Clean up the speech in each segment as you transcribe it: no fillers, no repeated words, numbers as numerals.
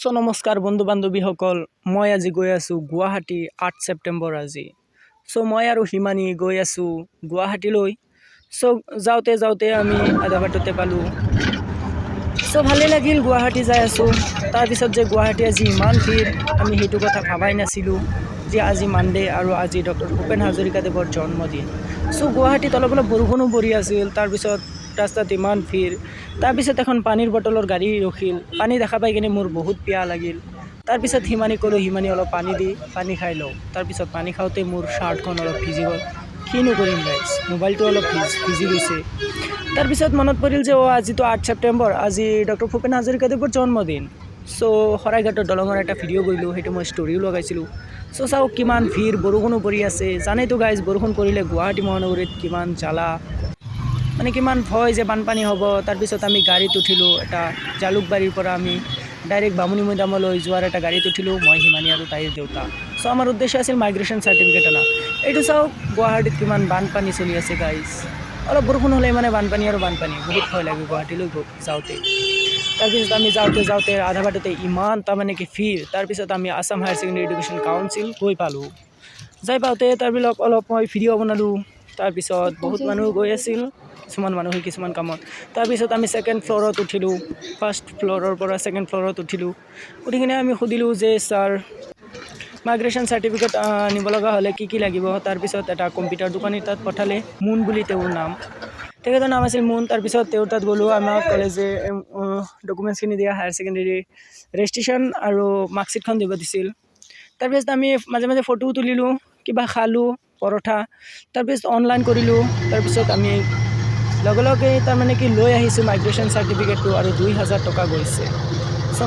নমস্কাৰ বন্ধু বান্ধৱীসকল, মই আজি গৈ আছোঁ গুৱাহাটী ৮ ছেপ্টেম্বৰ আজি। মই আৰু হিমানী গৈ আছোঁ গুৱাহাটীলৈ। যাওঁতে যাওঁতে আমি আধা বাটতে পালোঁ। ভালেই লাগিল গুৱাহাটী যাই আছোঁ। তাৰপিছত যে গুৱাহাটী আজি ইমান ভিৰ, আমি সেইটো কথা ভাবাই নাছিলোঁ যে আজি মানডে আৰু আজি ডক্টৰ ভূপেন হাজৰিকাদেৱৰ জন্মদিন। গুৱাহাটীত অলপ অলপ বৰষুণো পৰি আছিল। তাৰপিছত ৰাস্তাত ইমান ভিৰ। তাৰপিছত এখন পানীৰ বটলৰ গাড়ী ৰখিল। পানী দেখা পাই কিনে মোৰ বহুত পিয়াহ লাগিল। তাৰপিছত হিমানী ক'লোঁ, হিমানী অলপ পানী খাই লওঁ। তাৰপিছত পানী খাওঁতে মোৰ শ্বাৰ্টখন অলপ ভিজি গ'ল। কিনো কৰিম গাইছ, মোবাইলটো অলপ ভিজি গৈছে। তাৰপিছত মনত পৰিল যে আজিতো ৮ ছেপ্টেম্বৰ, আজি ডক্টৰ ভূপেন হাজৰিকাদেৱৰ জন্মদিন। শৰাইঘাটৰ দলঙৰ এটা ভিডিঅ' কৰিলোঁ, সেইটো মই ষ্টৰিও লগাইছিলোঁ। চাওক কিমান ভিৰ, বৰষুণো পৰি আছে। জানেতো গাইজ, বৰষুণ পৰিলে গুৱাহাটী মহানগৰীত কিমান জ্বালা, মানে কিমান ভয় যে বানপানী হ'ব। তাৰপিছত আমি গাড়ীত উঠিলোঁ, এটা জালুকবাৰীৰ পৰা আমি ডাইৰেক্ট বামুণী মৈদামলৈ যোৱাৰ এটা গাড়ীত উঠিলোঁ, মই হিমানী আৰু তাইৰ দেউতা। আমাৰ উদ্দেশ্য আছিল মাইগ্ৰেশ্যন চাৰ্টিফিকেট অনা। এইটো চাওক গুৱাহাটীত কিমান বানপানী চলি আছে গাইজ। অলপ বৰষুণ হ'লে মানে বানপানী আৰু বানপানী, বহুত ভয় লাগে গুৱাহাটীলৈ যাওঁতে। তাৰপিছত আমি যাওঁতে যাওঁতে আধা বাটতে ইমান তাৰমানে কি ভিৰ। তাৰপিছত আমি Assam higher secondary education council গৈ পালোঁ। যাই পাওঁতে তাৰবিলাক অলপ মই ভিডিঅ' বনালোঁ। তাৰপিছত বহুত মানুহ গৈ আছিল, কিছুমান মানুহে কিছুমান কামত। তাৰপিছত আমি ছেকেণ্ড ফ্ল'ৰত উঠিলোঁ। ফাৰ্ষ্ট ফ্ল'ৰৰ পৰা ছেকেণ্ড ফ্ল'ৰত উঠিলোঁ। উঠি কিনে আমি সুধিলোঁ যে ছাৰ, মাইগ্ৰেশ্যন চাৰ্টিফিকেট আনিব লগা হ'লে কি লাগিব। তাৰপিছত এটা কম্পিউটাৰ দোকানী তাত পঠালে, মুন বুলি তেওঁৰ নাম। তেখেতৰ নাম আছিল মুন। তাৰপিছত তেওঁৰ তাত গ'লোঁ। আমাক ক'লে যে ডকুমেণ্টছখিনি দিয়া, হায়াৰ ছেকেণ্ডেৰী ৰেজিষ্ট্ৰেশ্যন আৰু মাৰ্কশ্বিটখন দিব দিছিল। তাৰপিছত আমি মাজে মাজে ফটোও তুলিলোঁ, কিবা খালোঁ পৰঠা। তাৰপিছত অনলাইন কৰিলোঁ। তাৰপিছত আমি লগে লগে তাৰমানে কি লৈ আহিছোঁ মাইগ্ৰেশ্যন চাৰ্টিফিকেটটো, আৰু ২,০০০ টকা গৈছে।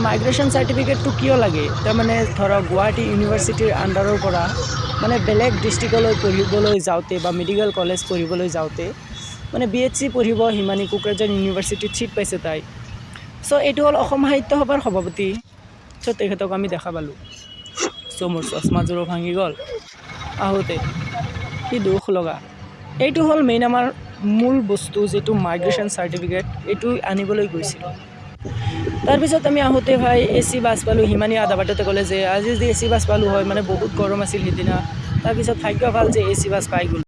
মাইগ্ৰেশ্যন চাৰ্টিফিকেটটো কিয় লাগে, তাৰমানে ধৰক গুৱাহাটী ইউনিভাৰ্চিটিৰ আণ্ডাৰৰ পৰা মানে বেলেগ ডিষ্ট্ৰিক্টলৈ পঢ়িবলৈ যাওঁতে বা মেডিকেল কলেজ পঢ়িবলৈ যাওঁতে, মানে BHC পঢ়িব হিমানী কোকৰাঝাৰ ইউনিভাৰ্চিটিত ছিট পাইছে তাই। এইটো হ'ল অসম সাহিত্য সভাৰ সভাপতি। তেখেতক আমি দেখা পালোঁ। মোৰ চশমাযোৰো ভাঙি গ'ল আহোঁতে, কি দুখ লগা। এইটো হ'ল মেইন আমাৰ মূল বস্তু, যিটো মাইগ্ৰেশ্যন চাৰ্টিফিকেট, এইটো আনিবলৈ গৈছিলোঁ। তাৰপিছত আমি আহোঁতে ভাই AC বাছ পালোঁ। হিমানী আধা বাটতে ক'লে যে আজি যদি AC বাছ পালোঁ হয়, মানে বহুত গৰম আছিল সিদিনা। তাৰপিছত ভাগ্য ভাল যে AC বাছ পাই গ'লোঁ।